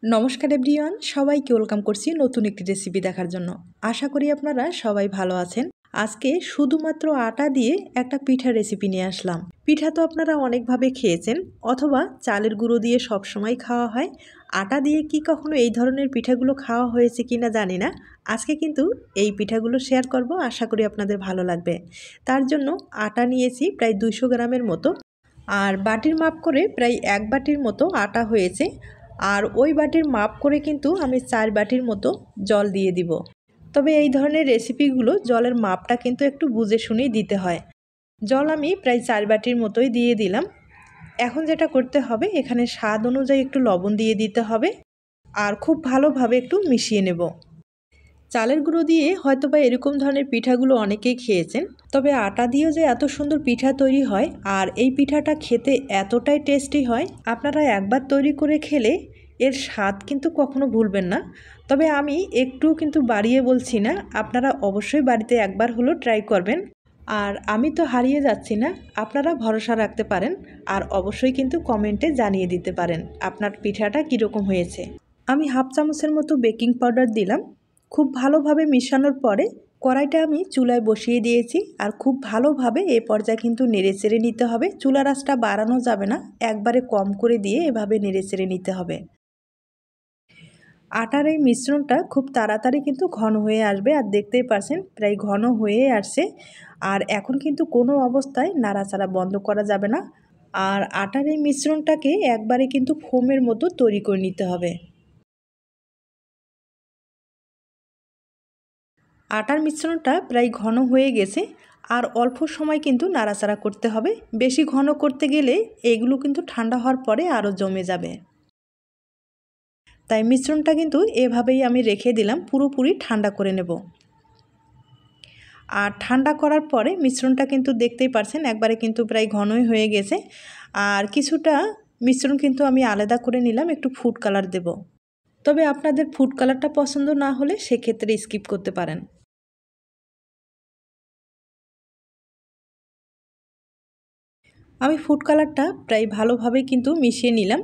নমস্কার এভরিওয়ান, সবাইকে ওয়েলকাম করছি নতুন একটি রেসিপি দেখার জন্য। আশা করি আপনারা সবাই ভালো আছেন। আজকে শুধুমাত্র আটা দিয়ে একটা পিঠা রেসিপি নিয়ে আসলাম। পিঠা তো আপনারা অনেকভাবে খেয়েছেন, অথবা চালের গুঁড়ো দিয়ে সবসময় খাওয়া হয়। আটা দিয়ে কি কখনো এই ধরনের পিঠাগুলো খাওয়া হয়েছে কিনা জানি না। আজকে কিন্তু এই পিঠাগুলো শেয়ার করব, আশা করি আপনাদের ভালো লাগবে। তার জন্য আটা নিয়েছি প্রায় 200 গ্রামের মতো, আর বাটির মাপ করে প্রায় 1 বাটির মতো আটা হয়েছে। আর ওই বাটির মাপ করে কিন্তু আমি 4 বাটির মতো জল দিয়ে দিব। তবে এই ধরনের রেসিপিগুলো জলের মাপটা কিন্তু একটু বুঝে শুনেই দিতে হয়। জল আমি প্রায় 4 বাটির মতোই দিয়ে দিলাম। এখন যেটা করতে হবে, এখানে স্বাদ অনুযায়ী একটু লবণ দিয়ে দিতে হবে, আর খুব ভালোভাবে একটু মিশিয়ে নেব। চালের গুঁড়ো দিয়ে হয়তোবা এরকম ধরনের পিঠাগুলো অনেকেই খেয়েছেন, তবে আটা দিয়েও যে এত সুন্দর পিঠা তৈরি হয়, আর এই পিঠাটা খেতে এতটাই টেস্টি হয়, আপনারা একবার তৈরি করে খেলে এর স্বাদ কিন্তু কখনো ভুলবেন না। তবে আমি একটু কিন্তু বাড়িয়ে বলছি না, আপনারা অবশ্যই বাড়িতে একবার হলেও ট্রাই করবেন। আর আমি তো হারিয়ে যাচ্ছি না, আপনারা ভরসা রাখতে পারেন। আর অবশ্যই কিন্তু কমেন্টে জানিয়ে দিতে পারেন আপনার পিঠাটা কীরকম হয়েছে। আমি হাফ চামচের মতো বেকিং পাউডার দিলাম। খুব ভালোভাবে মিশানোর পরে কড়াইটা আমি চুলায় বসিয়ে দিয়েছি, আর খুব ভালোভাবে এ পর্যায়ে কিন্তু নেড়েচেড়ে নিতে হবে। চুলার আঁচটা বাড়ানো যাবে না, একবারে কম করে দিয়ে এভাবে নেড়েচেড়ে নিতে হবে। আটার এই মিশ্রণটা খুব তাড়াতাড়ি কিন্তু ঘন হয়ে আসবে, আর দেখতেই পাচ্ছেন প্রায় ঘন হয়ে আসছে। আর এখন কিন্তু কোনো অবস্থায় নাড়াচাড়া বন্ধ করা যাবে না। আর আটার এই মিশ্রণটাকে একবারে কিন্তু ফোমের মতো তৈরি করে নিতে হবে। আটার মিশ্রণটা প্রায় ঘন হয়ে গেছে, আর অল্প সময় কিন্তু নাড়াচাড়া করতে হবে। বেশি ঘন করতে গেলে এগুলো কিন্তু ঠান্ডা হওয়ার পরে আরও জমে যাবে। তাই মিশ্রণটা কিন্তু এভাবেই আমি রেখে দিলাম, পুরোপুরি ঠান্ডা করে নেব। আর ঠান্ডা করার পরে মিশ্রণটা কিন্তু দেখতেই পারছেন একবারে কিন্তু প্রায় ঘনই হয়ে গেছে। আর কিছুটা মিশ্রণ কিন্তু আমি আলাদা করে নিলাম, একটু ফুড কালার দেব। তবে আপনাদের ফুড কালারটা পছন্দ না হলে সেক্ষেত্রে স্কিপ করতে পারেন। আমি ফুড কালারটা প্রায় ভালোভাবেই কিন্তু মিশিয়ে নিলাম।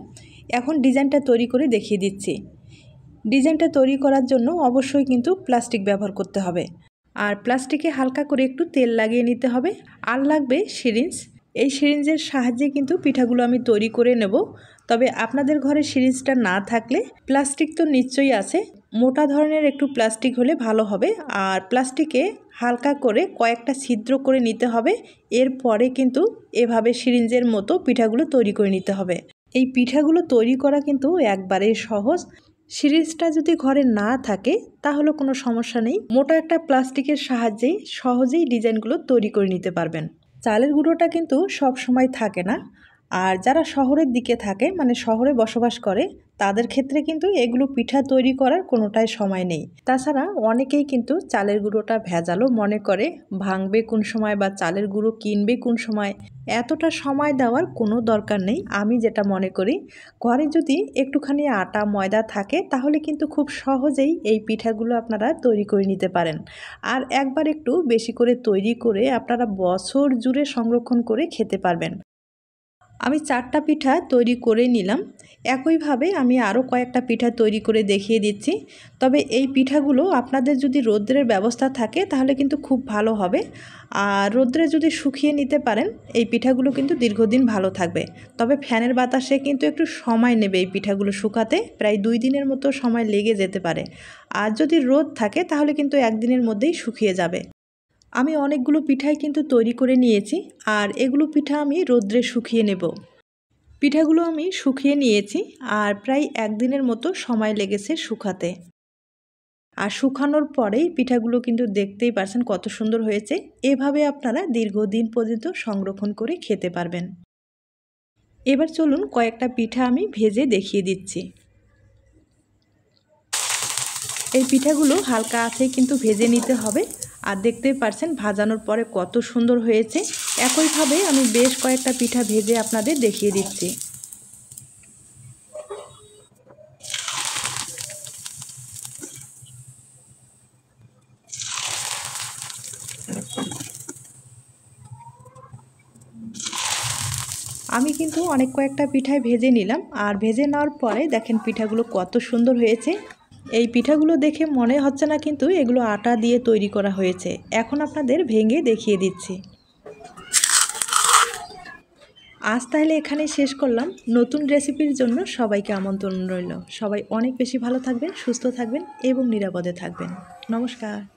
এখন ডিজাইনটা তৈরি করে দেখিয়ে দিচ্ছি। ডিজাইনটা তৈরি করার জন্য অবশ্যই কিন্তু প্লাস্টিক ব্যবহার করতে হবে, আর প্লাস্টিকে হালকা করে একটু তেল লাগিয়ে নিতে হবে। আর লাগবে সিরিঞ্জ। এই সিরিঞ্জের সাহায্যে কিন্তু পিঠাগুলো আমি তৈরি করে নেব। তবে আপনাদের ঘরে সিরিঞ্জটা না থাকলে প্লাস্টিক তো নিশ্চয়ই আছে, মোটা ধরনের একটু প্লাস্টিক হলে ভালো হবে। আর প্লাস্টিকে হালকা করে কয়েকটা ছিদ্র করে নিতে হবে। এরপরে কিন্তু এভাবে সিরিঞ্জের মতো পিঠাগুলো তৈরি করে নিতে হবে। এই পিঠাগুলো তৈরি করা কিন্তু একবারেই সহজ। সিরিজটা যদি ঘরে না থাকে তাহলে কোনো সমস্যা নেই, মোটা একটা প্লাস্টিকের সাহায্যেই সহজেই ডিজাইনগুলো তৈরি করে নিতে পারবেন। চালের গুঁড়োটা কিন্তু সব সময় থাকে না, আর যারা শহরের দিকে থাকে, মানে শহরে বসবাস করে, তাদের ক্ষেত্রে কিন্তু এগুলো পিঠা তৈরি করার কোনোটাই সময় নেই। তাছাড়া অনেকেই কিন্তু চালের গুঁড়োটা ভেজালও মনে করে, ভাঙবে কোন সময় বা চালের গুঁড়ো কিনবে কোন সময়। এতটা সময় দেওয়ার কোনো দরকার নেই। আমি যেটা মনে করি, ঘরে যদি একটুখানি আটা ময়দা থাকে তাহলে কিন্তু খুব সহজেই এই পিঠাগুলো আপনারা তৈরি করে নিতে পারেন। আর একবার একটু বেশি করে তৈরি করে আপনারা বছর জুড়ে সংরক্ষণ করে খেতে পারবেন। আমি 4টা পিঠা তৈরি করে নিলাম। একইভাবে আমি আরও কয়েকটা পিঠা তৈরি করে দেখিয়ে দিচ্ছি। তবে এই পিঠাগুলো আপনাদের যদি রৌদ্রের ব্যবস্থা থাকে তাহলে কিন্তু খুব ভালো হবে। আর রৌদ্রে যদি শুকিয়ে নিতে পারেন, এই পিঠাগুলো কিন্তু দীর্ঘদিন ভালো থাকবে। তবে ফ্যানের বাতাসে কিন্তু একটু সময় নেবে এই পিঠাগুলো শুকাতে, প্রায় 2 দিনের মতো সময় লেগে যেতে পারে। আর যদি রোদ থাকে তাহলে কিন্তু 1 দিনের মধ্যেই শুকিয়ে যাবে। আমি অনেকগুলো পিঠাই কিন্তু তৈরি করে নিয়েছি, আর এগুলো পিঠা আমি রোদ্রে শুকিয়ে নেব। পিঠাগুলো আমি শুকিয়ে নিয়েছি, আর প্রায় 1 দিনের মতো সময় লেগেছে শুকাতে। আর শুকানোর পরেই পিঠাগুলো কিন্তু দেখতেই পারছেন কত সুন্দর হয়েছে। এভাবে আপনারা দীর্ঘদিন পর্যন্ত সংরক্ষণ করে খেতে পারবেন। এবার চলুন কয়েকটা পিঠা আমি ভেজে দেখিয়ে দিচ্ছি। এই পিঠাগুলো হালকা আঁচে কিন্তু ভেজে নিতে হবে। আর দেখতেই পারছেন ভাজানোর পরে কত সুন্দর হয়েছে। একইভাবে আমি বেশ কয়েকটা পিঠা ভেজে আপনাদের দেখিয়ে দিচ্ছি। আমি কিন্তু অনেক কয়েকটা পিঠাই ভেজে নিলাম, আর ভেজে নেওয়ার পরে দেখেন পিঠাগুলো কত সুন্দর হয়েছে। এই পিঠাগুলো দেখে মনে হচ্ছে না কিন্তু এগুলো আটা দিয়ে তৈরি করা হয়েছে। এখন আপনাদের ভেঙে দেখিয়ে দিচ্ছি। আজ তাহলে এখানে শেষ করলাম। নতুন রেসিপির জন্য সবাইকে আমন্ত্রণ রইল। সবাই অনেক বেশি ভালো থাকবেন, সুস্থ থাকবেন এবং নিরাপদে থাকবেন। নমস্কার।